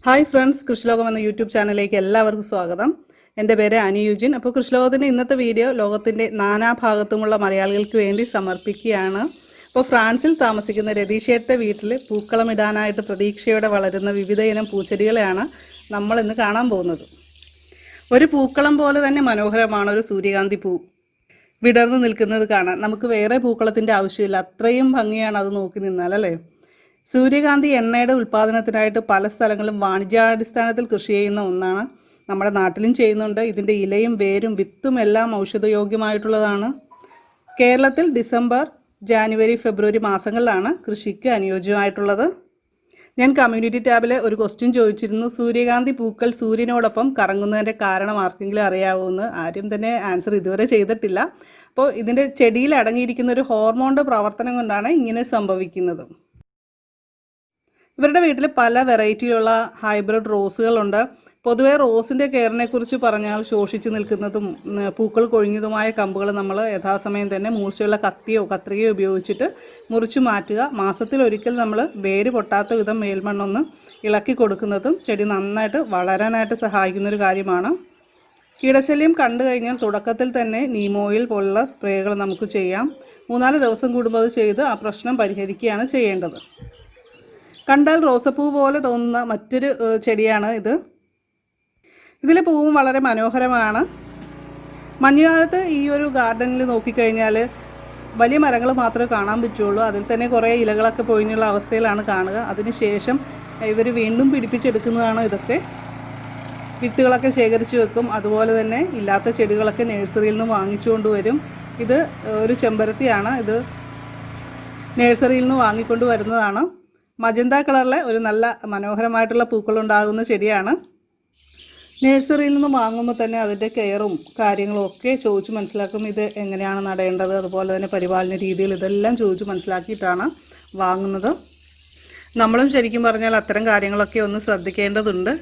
Hi friends, കൃഷിലോകം എന്ന YouTube ചാനലിലേക്ക് എല്ലാവർക്കും സ്വാഗതം. എൻ്റെ പേര് അനി യുജിൻ. അപ്പോൾ കൃഷിലോകത്തിൻ്റെ ഇന്നത്തെ വീഡിയോ ലോകത്തിൻ്റെ നാനാഭാഗത്തുമുള്ള മലയാളികൾക്ക് വേണ്ടി സമർപ്പിക്കുകയാണ്. അപ്പോൾ ഫ്രാൻസിൽ താമസിക്കുന്ന രതീഷയുടെ വീട്ടിൽ പൂക്കളമിടാനായിട്ട് പ്രതീക്ഷയോടെ വളരുന്ന വിവിധ ഇനം പൂച്ചെടികളെയാണ് നമ്മളിന്ന് കാണാൻ പോകുന്നത്. ഒരു പൂക്കളം പോലെ തന്നെ മനോഹരമാണ് ഒരു സൂര്യകാന്തി പൂ വിടർന്നു നിൽക്കുന്നത് കാണാൻ. നമുക്ക് വേറെ പൂക്കളത്തിൻ്റെ ആവശ്യമില്ല, അത്രയും ഭംഗിയാണ് അത് നോക്കി നിന്നാൽ അല്ലേ. സൂര്യകാന്തി എണ്ണയുടെ ഉൽപ്പാദനത്തിനായിട്ട് പല സ്ഥലങ്ങളും വാണിജ്യാടിസ്ഥാനത്തിൽ കൃഷി ചെയ്യുന്ന ഒന്നാണ്. നമ്മുടെ നാട്ടിലും ചെയ്യുന്നുണ്ട്. ഇതിൻ്റെ ഇലയും വേരും വിത്തും എല്ലാം ഔഷധയോഗ്യമായിട്ടുള്ളതാണ്. കേരളത്തിൽ ഡിസംബർ, ജാനുവരി, ഫെബ്രുവരി മാസങ്ങളിലാണ് കൃഷിക്ക് അനുയോജ്യമായിട്ടുള്ളത്. ഞാൻ കമ്മ്യൂണിറ്റി ടാബിൽ ഒരു ക്വസ്റ്റ്യൻ ചോദിച്ചിരുന്നു, സൂര്യകാന്തി പൂക്കൾ സൂര്യനോടൊപ്പം കറങ്ങുന്നതിൻ്റെ കാരണം ആർക്കെങ്കിലും അറിയാവുമെന്ന്. ആരും തന്നെ ആൻസർ ഇതുവരെ ചെയ്തിട്ടില്ല. അപ്പോൾ ഇതിൻ്റെ ചെടിയിൽ അടങ്ങിയിരിക്കുന്ന ഒരു ഹോർമോണിൻ്റെ പ്രവർത്തനം കൊണ്ടാണ് ഇങ്ങനെ സംഭവിക്കുന്നത്. ഇവരുടെ വീട്ടിൽ പല വെറൈറ്റിയിലുള്ള ഹൈബ്രിഡ് റോസുകളുണ്ട്. പൊതുവെ റോസിൻ്റെ കെയറിനെ കുറിച്ച് പറഞ്ഞാൽ ശോഷിച്ച് നിൽക്കുന്നതും പൂക്കൾ കൊഴിഞ്ഞതുമായ കമ്പുകൾ നമ്മൾ യഥാസമയം തന്നെ മൂർച്ചയുള്ള കത്തിയോ കത്രികയോ ഉപയോഗിച്ചിട്ട് മുറിച്ചു മാറ്റുക. മാസത്തിലൊരിക്കൽ നമ്മൾ വേര് പൊട്ടാത്ത വിധം മേൽമണ്ണൊന്ന് ഇളക്കി കൊടുക്കുന്നതും ചെടി നന്നായിട്ട് വളരാനായിട്ട് സഹായിക്കുന്നൊരു കാര്യമാണ്. കീടശല്യം കണ്ടു കഴിഞ്ഞാൽ തുടക്കത്തിൽ തന്നെ നീം ഓയിൽ പോലുള്ള സ്പ്രേകൾ നമുക്ക് ചെയ്യാം. 3-4 ദിവസം കൂടുമ്പോൾ അത് ചെയ്ത് ആ പ്രശ്നം പരിഹരിക്കുകയാണ് ചെയ്യേണ്ടത്. കണ്ടാൽ റോസപ്പൂ പോലെ തോന്നുന്ന മറ്റൊരു ചെടിയാണ് ഇത്. ഇതിലെ പൂവും വളരെ മനോഹരമാണ്. മഞ്ഞുകാലത്ത് ഈ ഒരു ഗാർഡനിൽ നോക്കിക്കഴിഞ്ഞാൽ വലിയ മരങ്ങൾ മാത്രമേ കാണാൻ പറ്റുള്ളൂ. അതിൽ തന്നെ കുറേ ഇലകളൊക്കെ പൊഴിഞ്ഞുള്ള അവസ്ഥയിലാണ് കാണുക. അതിനുശേഷം ഇവർ വീണ്ടും പിടിപ്പിച്ചെടുക്കുന്നതാണ് ഇതൊക്കെ. വിത്തുകളൊക്കെ ശേഖരിച്ച് വെക്കും. അതുപോലെ തന്നെ ഇല്ലാത്ത ചെടികളൊക്കെ നഴ്സറിയിൽ നിന്ന് വാങ്ങിച്ചു കൊണ്ടുവരും. ഇത് ഒരു ചെമ്പരത്തിയാണ്. ഇത് നഴ്സറിയിൽ നിന്ന് വാങ്ങിക്കൊണ്ട് വരുന്നതാണ്. മജന്ത കളറിലെ ഒരു നല്ല മനോഹരമായിട്ടുള്ള പൂക്കളുണ്ടാകുന്ന ചെടിയാണ്. നഴ്സറിയിൽ നിന്ന് വാങ്ങുമ്പോൾ തന്നെ അതിൻ്റെ കെയറും കാര്യങ്ങളും ഒക്കെ ചോദിച്ച് മനസ്സിലാക്കും. ഇത് എങ്ങനെയാണ് നടേണ്ടത്, അതുപോലെ തന്നെ പരിപാലന രീതികൾ, ഇതെല്ലാം ചോദിച്ച് മനസ്സിലാക്കിയിട്ടാണ് വാങ്ങുന്നത്. നമ്മളും ശരിക്കും പറഞ്ഞാൽ അത്തരം കാര്യങ്ങളൊക്കെ ഒന്ന് ശ്രദ്ധിക്കേണ്ടതുണ്ട്.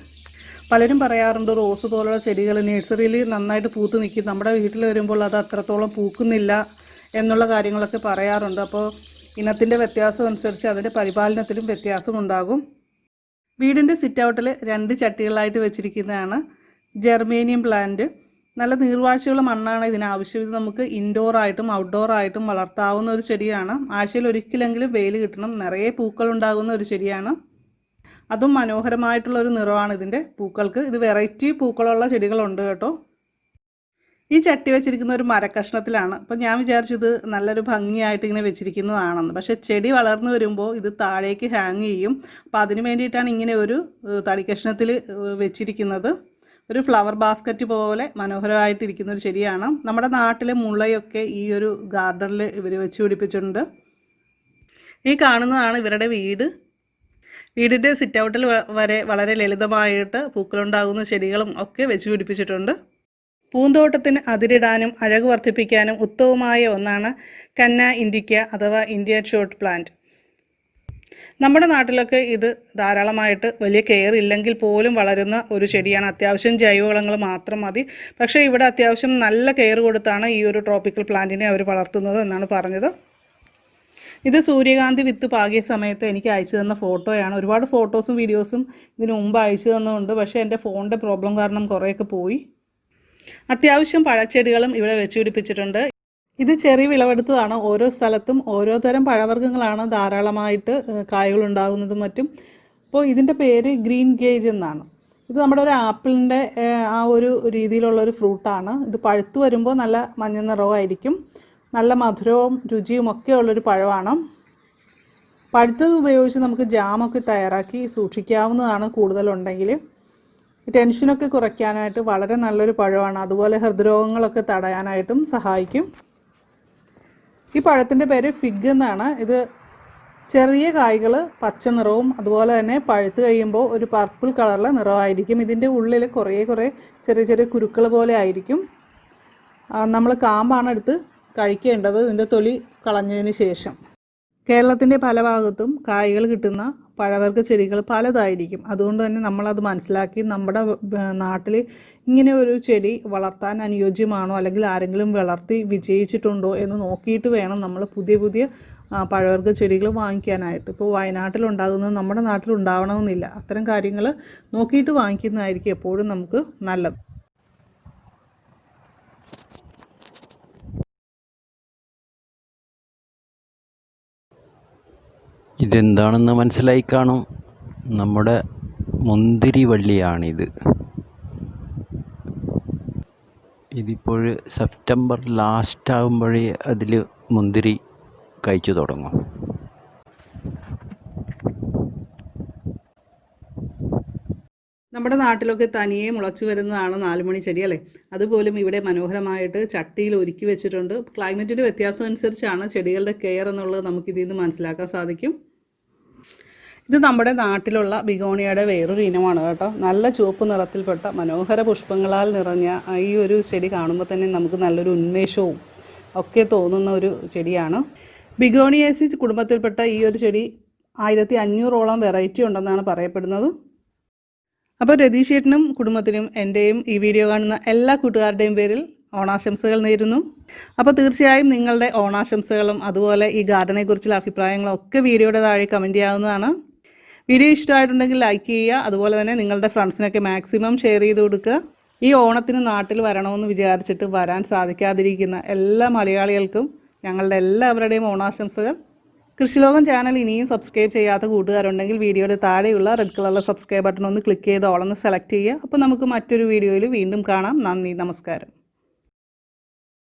പലരും പറയാറുണ്ട് റോസ് പോലുള്ള ചെടികൾ നഴ്സറിയിൽ നന്നായിട്ട് പൂത്ത് നിൽക്കും, നമ്മുടെ വീട്ടിൽ വരുമ്പോൾ അത് അത്രത്തോളം പൂക്കുന്നില്ല എന്നുള്ള കാര്യങ്ങളൊക്കെ പറയാറുണ്ട്. അപ്പോൾ ഇനത്തിൻ്റെ വ്യത്യാസം അനുസരിച്ച് അതിൻ്റെ പരിപാലനത്തിലും വ്യത്യാസമുണ്ടാകും. വീടിൻ്റെ സിറ്റ് ഔട്ടിൽ 2 ചട്ടികളായിട്ട് വെച്ചിരിക്കുന്നതാണ് ജെർമേനിയം പ്ലാന്റ്. നല്ല നീർവാഴ്ചയുള്ള മണ്ണാണ് ഇതിനാവശ്യം. ഇത് നമുക്ക് ഇൻഡോറായിട്ടും ഔട്ട്ഡോറായിട്ടും വളർത്താവുന്ന ഒരു ചെടിയാണ്. ആഴ്ചയിൽ ഒരിക്കലെങ്കിലും വെയിൽ കിട്ടണം. നിറയെ പൂക്കൾ ഉണ്ടാകുന്ന ഒരു ചെടിയാണ്. അതും മനോഹരമായിട്ടുള്ളൊരു നിറമാണ് ഇതിൻ്റെ പൂക്കൾക്ക്. ഇത് വെറൈറ്റി പൂക്കളുള്ള ചെടികളുണ്ട് കേട്ടോ. ഈ ചട്ടി വെച്ചിരിക്കുന്ന ഒരു മരക്കഷ്ണത്തിലാണ്. അപ്പോൾ ഞാൻ വിചാരിച്ചത് നല്ലൊരു ഭംഗിയായിട്ട് ഇങ്ങനെ വെച്ചിരിക്കുന്നതാണെന്ന്. പക്ഷേ ചെടി വളർന്നു വരുമ്പോൾ ഇത് താഴേക്ക് ഹാങ് ചെയ്യും. അപ്പോൾ അതിന് വേണ്ടിയിട്ടാണ് ഇങ്ങനെ ഒരു തടിക്കഷ്ണത്തിൽ വെച്ചിരിക്കുന്നത്. ഒരു ഫ്ലവർ ബാസ്ക്കറ്റ് പോലെ മനോഹരമായിട്ടിരിക്കുന്ന ഒരു ചെടിയാണ്. നമ്മുടെ നാട്ടിലെ മുളയൊക്കെ ഈ ഒരു ഗാർഡനിൽ ഇവർ വെച്ച് പിടിപ്പിച്ചിട്ടുണ്ട്. ഈ കാണുന്നതാണ് ഇവരുടെ വീട്. വീടിൻ്റെ സിറ്റ് ഔട്ടിൽ വരെ വളരെ ലളിതമായിട്ട് പൂക്കളുണ്ടാകുന്ന ചെടികളും ഒക്കെ വെച്ച് പിടിപ്പിച്ചിട്ടുണ്ട്. പൂന്തോട്ടത്തിന് അതിരിടാനും അഴക് വർദ്ധിപ്പിക്കാനും ഉത്തമമായ ഒന്നാണ് കന്ന ഇൻഡിക്ക അഥവാ ഇന്ത്യൻ ഷോർട്ട് പ്ലാന്റ്. നമ്മുടെ നാട്ടിലൊക്കെ ഇത് ധാരാളമായിട്ട് വലിയ കെയർ ഇല്ലെങ്കിൽ പോലും വളരുന്ന ഒരു ചെടിയാണ്. അത്യാവശ്യം ജൈവവളങ്ങൾ മാത്രം മതി. പക്ഷേ ഇവിടെ അത്യാവശ്യം നല്ല കെയർ കൊടുത്താണ് ഈ ഒരു ട്രോപ്പിക്കൽ പ്ലാന്റിനെ അവർ വളർത്തുന്നത് എന്നാണ് പറഞ്ഞത്. ഇത് സൂര്യകാന്തി വിത്ത് പാകിയ സമയത്ത് എനിക്ക് അയച്ചു തന്ന ഫോട്ടോയാണ്. ഒരുപാട് ഫോട്ടോസും വീഡിയോസും ഇതിന് മുമ്പ് അയച്ചു തന്നുണ്ട്. പക്ഷേ എൻ്റെ ഫോണിൻ്റെ പ്രോബ്ലം കാരണം കുറേയൊക്കെ പോയി. അത്യാവശ്യം പഴച്ചെടികളും ഇവിടെ വെച്ച് പിടിപ്പിച്ചിട്ടുണ്ട്. ഇത് ചെറിയ വിളവെടുത്തതാണ്. ഓരോ സ്ഥലത്തും ഓരോ തരം പഴവർഗ്ഗങ്ങളാണ് ധാരാളമായിട്ട് കായകളുണ്ടാകുന്നതും മറ്റും. അപ്പോൾ ഇതിൻ്റെ പേര് ഗ്രീൻ ഗേജ് എന്നാണ്. ഇത് നമ്മുടെ ഒരു ആപ്പിളിൻ്റെ ആ ഒരു രീതിയിലുള്ളൊരു ഫ്രൂട്ടാണ്. ഇത് പഴുത്ത് വരുമ്പോൾ നല്ല മഞ്ഞ നിറമായിരിക്കും. നല്ല മധുരവും രുചിയും ഒക്കെ ഉള്ളൊരു പഴമാണ്. പഴുത്തത് ഉപയോഗിച്ച് നമുക്ക് ജാമൊക്കെ തയ്യാറാക്കി സൂക്ഷിക്കാവുന്നതാണ് കൂടുതലുണ്ടെങ്കിൽ. ടെൻഷനൊക്കെ കുറയ്ക്കാനായിട്ട് വളരെ നല്ലൊരു പഴമാണ്. അതുപോലെ ഹൃദ്രോഗങ്ങളൊക്കെ തടയാനായിട്ടും സഹായിക്കും. ഈ പഴത്തിൻ്റെ പേര് ഫിഗ് എന്നാണ്. ഇത് ചെറിയ കായ്കൾ പച്ച നിറവും അതുപോലെ തന്നെ പഴുത്ത് കഴിയുമ്പോൾ ഒരു പർപ്പിൾ കളറിലെ നിറമായിരിക്കും. ഇതിൻ്റെ ഉള്ളിൽ കുറേ ചെറിയ ചെറിയ കുരുക്കൾ പോലെ ആയിരിക്കും. നമ്മൾ കാമ്പാണ് എടുത്ത് കഴിക്കേണ്ടത് ഇതിൻ്റെ തൊലി കളഞ്ഞതിന് ശേഷം. കേരളത്തിൻ്റെ പല ഭാഗത്തും കായ്കൾ കിട്ടുന്ന പഴവർഗ്ഗ ചെടികൾ പലതായിരിക്കും. അതുകൊണ്ട് തന്നെ നമ്മളത് മനസ്സിലാക്കി നമ്മുടെ നാട്ടിൽ ഇങ്ങനെ ഒരു ചെടി വളർത്താൻ അനുയോജ്യമാണോ അല്ലെങ്കിൽ ആരെങ്കിലും വളർത്തി വിജയിച്ചിട്ടുണ്ടോ എന്ന് നോക്കിയിട്ട് വേണം നമ്മൾ പുതിയ പഴവർഗ്ഗ ചെടികൾ വാങ്ങിക്കാനായിട്ട്. ഇപ്പോൾ വയനാട്ടിലുണ്ടാകുന്നത് നമ്മുടെ നാട്ടിലുണ്ടാവണമെന്നില്ല. അത്തരം കാര്യങ്ങൾ നോക്കിയിട്ട് വാങ്ങിക്കുന്നതായിരിക്കും എപ്പോഴും നമുക്ക് നല്ലത്. ഇതെന്താണെന്ന് മനസ്സിലായി കാണും. നമ്മുടെ മുന്തിരി വള്ളിയാണിത്. ഇതിപ്പോൾ സെപ്റ്റംബർ ലാസ്റ്റ് ആകുമ്പോഴേ അതിൽ മുന്തിരി കഴിച്ചു തുടങ്ങും. നമ്മുടെ നാട്ടിലൊക്കെ തനിയെ മുളച്ചു വരുന്നതാണ് 4 മണി ചെടി അല്ലേ. അതുപോലും ഇവിടെ മനോഹരമായിട്ട് ചട്ടിയിൽ ഒരുക്കി വെച്ചിട്ടുണ്ട്. ക്ലൈമറ്റിൻ്റെ വ്യത്യാസം അനുസരിച്ചാണ് ചെടികളുടെ കെയർ എന്നുള്ളത് നമുക്കിതിൽ നിന്ന് മനസ്സിലാക്കാൻ സാധിക്കും. ഇത് നമ്മുടെ നാട്ടിലുള്ള ബിഗോണിയയുടെ വേറൊരു ഇനമാണ് കേട്ടോ. നല്ല ചുവപ്പ് നിറത്തിൽപ്പെട്ട മനോഹര പുഷ്പങ്ങളാൽ നിറഞ്ഞ ഈ ഒരു ചെടി കാണുമ്പോൾ തന്നെ നമുക്ക് നല്ലൊരു ഉന്മേഷവും ഒക്കെ തോന്നുന്ന ഒരു ചെടിയാണ്. ബിഗോണിയേസി കുടുംബത്തിൽപ്പെട്ട ഈ ഒരു ചെടി 1500ഓളം വെറൈറ്റി ഉണ്ടെന്നാണ് പറയപ്പെടുന്നത്. അപ്പോൾ രതീഷേട്ടനും കുടുംബത്തിനും എൻ്റെയും ഈ വീഡിയോ കാണുന്ന എല്ലാ കൂട്ടുകാരുടെയും പേരിൽ ഓണാശംസകൾ നേരുന്നു. അപ്പോൾ തീർച്ചയായും നിങ്ങളുടെ ഓണാശംസകളും അതുപോലെ ഈ ഗാർഡനെക്കുറിച്ചുള്ള അഭിപ്രായങ്ങളും ഒക്കെ വീഡിയോയുടെ താഴെ കമൻറ്റ് ചെയ്യാവുന്നതാണ്. വീഡിയോ ഇഷ്ടമായിട്ടുണ്ടെങ്കിൽ ലൈക്ക് ചെയ്യുക. അതുപോലെ തന്നെ നിങ്ങളുടെ ഫ്രണ്ട്സിനൊക്കെ മാക്സിമം ഷെയർ ചെയ്ത് കൊടുക്കുക. ഈ ഓണത്തിന് നാട്ടിൽ വരണമെന്ന് വിചാരിച്ചിട്ട് വരാൻ സാധിക്കാതിരിക്കുന്ന എല്ലാ മലയാളികൾക്കും ഞങ്ങളുടെ എല്ലാവരുടെയും ഓണാശംസകൾ. കൃഷിലോകം ചാനൽ ഇനിയും സബ്സ്ക്രൈബ് ചെയ്യാത്ത കൂട്ടുകാരുണ്ടെങ്കിൽ വീഡിയോയുടെ താഴെയുള്ള റെഡ് കളറിലെ സബ്സ്ക്രൈബ് ബട്ടൺ ഒന്ന് ക്ലിക്ക് ചെയ്ത് ഓളൊന്ന് സെലക്ട് ചെയ്യുക. അപ്പോൾ നമുക്ക് മറ്റൊരു വീഡിയോയിൽ വീണ്ടും കാണാം. നന്ദി, നമസ്കാരം.